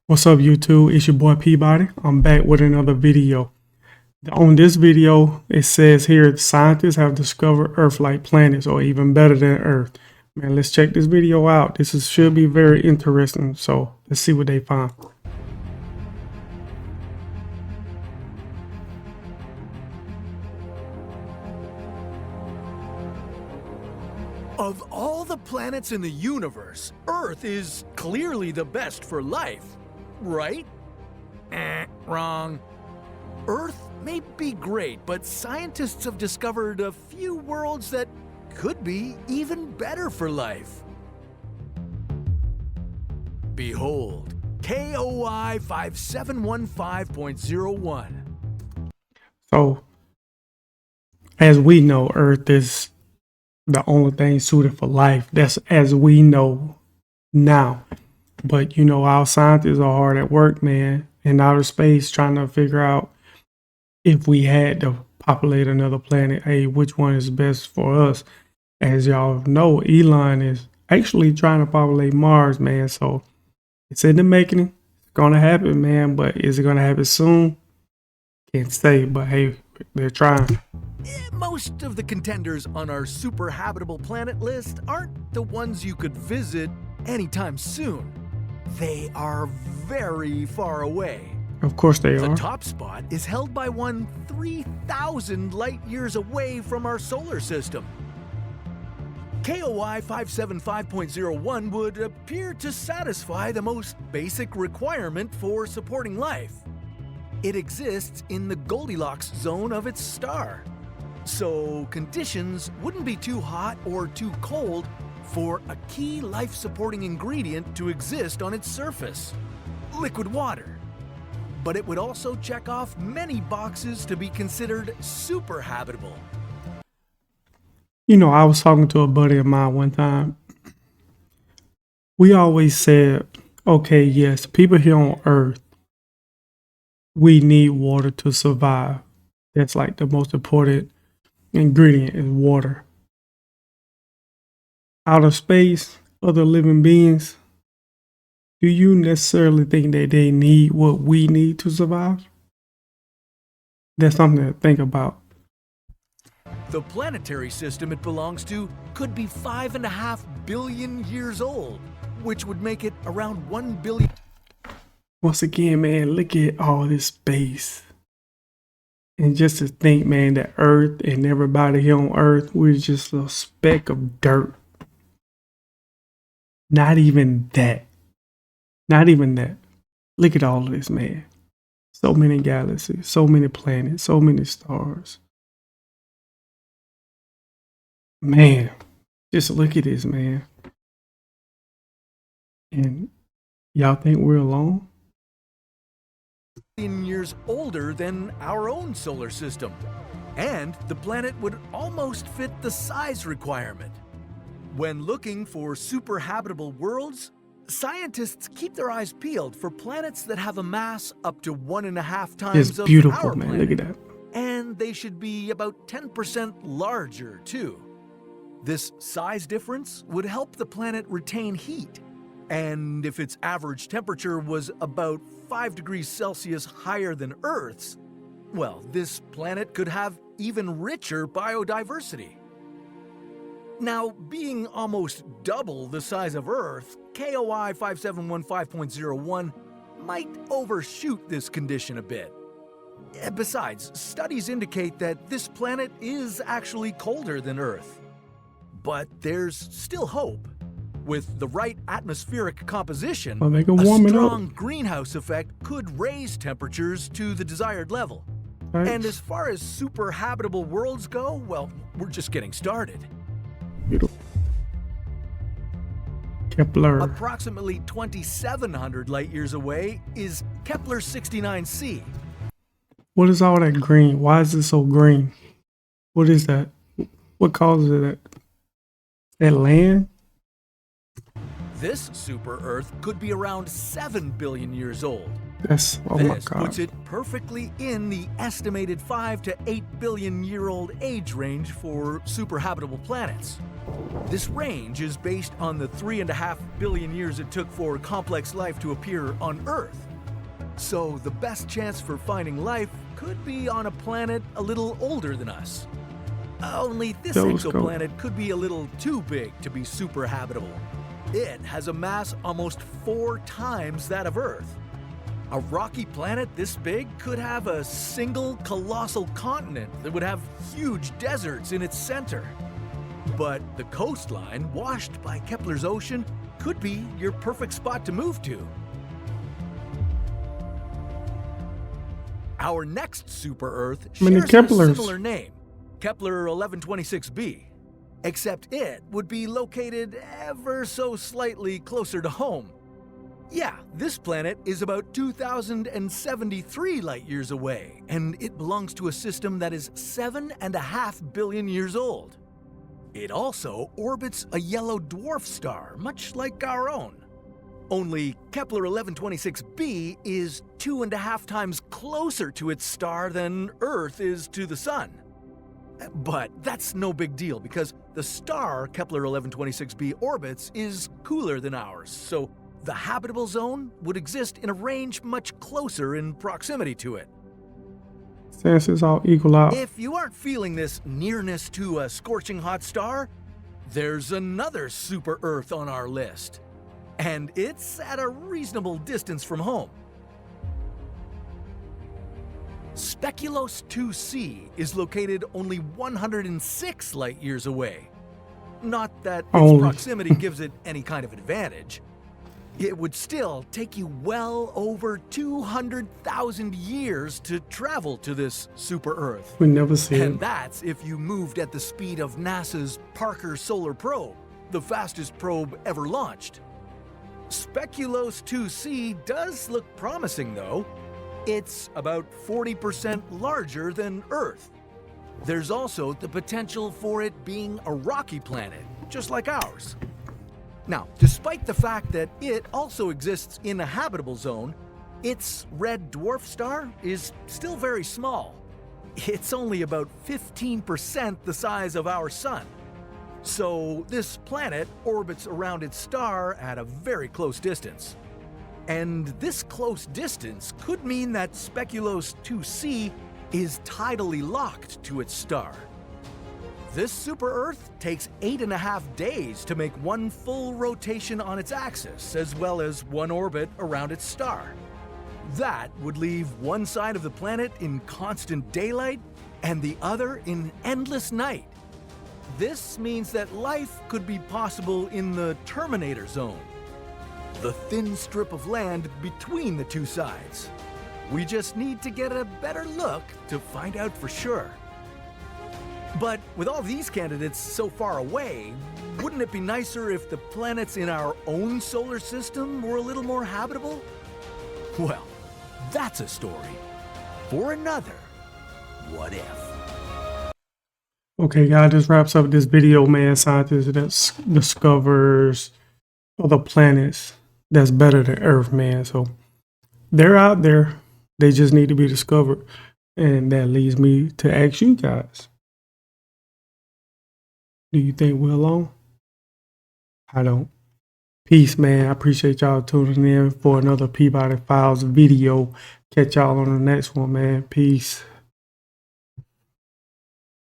What's up, YouTube? It's your boy Peabody. I'm back with another video. On this video, it says here scientists have discovered Earth-like planets, or even better than Earth. Man, let's check this video out. Should be very interesting. So let's see what they find. Of all the planets in the universe, Earth is clearly the best for life, right? Wrong. Earth may be great, but scientists have discovered a few worlds that could be even better for life. Behold, KOI 5715.01. So, as we know, Earth is the only thing suited for life. That's as we know now. But you know, our scientists are hard at work, man, in outer space trying to figure out if we had to populate another planet, hey, which one is best for us. As y'all know, Elon is actually trying to populate Mars, man. So it's in the making. It's gonna happen, man. But is it gonna happen soon? Can't say, but hey, they're trying. Most of the contenders on our super habitable planet list aren't the ones you could visit anytime soon. They are very far away. Of course they The are. top spot is held by one 3,000 light years away from our solar system. KOI 575.01 would appear to satisfy the most basic requirement for supporting life. It exists in the Goldilocks zone of its star, so conditions wouldn't be too hot or too cold for a key life-supporting ingredient to exist on its surface: liquid water. But it would also check off many boxes to be considered super habitable. You know, I was talking to a buddy of mine one time. We always said, okay, yes, people here on Earth, we need water to survive. That's like the most important ingredient is water. Outer space, other living beings, do you necessarily think that they need what we need to survive? That's something to think about. The planetary system it belongs to could be 5.5 billion years old, which would make it around 1 billion. Once again, man, look at all this space. And just to think, man, that Earth and everybody here on Earth, we're just a speck of dirt. Not even that. Not even that. Look at all of this, man. So many galaxies, so many planets, so many stars. Man, just look at this, man. And y'all think we're alone? Years older than our own solar system. And the planet would almost fit the size requirement. When looking for super habitable worlds, scientists keep their eyes peeled for planets that have a mass up to 1.5 times It's of beautiful, our man. planet. Look at that. And they should be about 10% larger, too. This size difference would help the planet retain heat. And if its average temperature was about 5 degrees Celsius higher than Earth's, well, this planet could have even richer biodiversity. Now, being almost double the size of Earth, KOI 5715.01 might overshoot this condition a bit. Besides, studies indicate that this planet is actually colder than Earth. But there's still hope. With the right atmospheric composition, Well, they can a warm it up. strong greenhouse effect could raise temperatures to the desired level. Right? And as far as super habitable worlds go, well, we're just getting started. Beautiful. Kepler. Approximately 2,700 light years away is Kepler 69c. What is all that green? Why is it so green? What is that? What causes it? That land? This super Earth could be around 7 billion years old. That's, oh my This God. puts it perfectly in the estimated 5 to 8 billion year old age range for super habitable planets. This range is based on the 3.5 billion years it took for complex life to appear on Earth. So the best chance for finding life could be on a planet a little older than us. Only this exoplanet could be a little too big to be super habitable. It has a mass almost 4 times that of Earth. A rocky planet this big could have a single colossal continent that would have huge deserts in its center. But the coastline, washed by Kepler's ocean, could be your perfect spot to move to. Our next super-Earth shares a similar name, Kepler 1126b, except it would be located ever so slightly closer to home. Yeah, this planet is about 2,073 light-years away, and it belongs to a system that is 7.5 billion years old. It also orbits a yellow dwarf star, much like our own. Only Kepler 1126b is 2.5 times closer to its star than Earth is to the Sun. But that's no big deal because the star Kepler 1126b orbits is cooler than ours, so the habitable zone would exist in a range much closer in proximity to it. Chances all equal out. If you aren't feeling this nearness to a scorching hot star, there's another super-Earth on our list. And it's at a reasonable distance from home. Speculos 2c is located only 106 light-years away. Not that its proximity gives it any kind of advantage. It would still take you well over 200,000 years to travel to this super-Earth. We never see it. And that's if you moved at the speed of NASA's Parker Solar Probe, the fastest probe ever launched. Speculos 2c does look promising, though. It's about 40% larger than Earth. There's also the potential for it being a rocky planet, just like ours. Now, despite the fact that it also exists in a habitable zone, its red dwarf star is still very small. It's only about 15% the size of our Sun. So this planet orbits around its star at a very close distance. And this close distance could mean that Speculos 2c is tidally locked to its star. This super-Earth takes 8.5 days to make one full rotation on its axis, as well as one orbit around its star. That would leave one side of the planet in constant daylight and the other in endless night. This means that life could be possible in the Terminator Zone, the thin strip of land between the two sides. We just need to get a better look to find out for sure. But with all these candidates so far away, wouldn't it be nicer if the planets in our own solar system were a little more habitable? Well, that's a story for another What If. Okay, guys, this wraps up this video, man. Scientists that discovers other planets that's better than Earth, man. So they're out there. They just need to be discovered. And that leads me to ask you guys. Do you think we're alone? I don't. Peace, man. I appreciate y'all tuning in for another Peabody Files video. Catch y'all on the next one, man. Peace.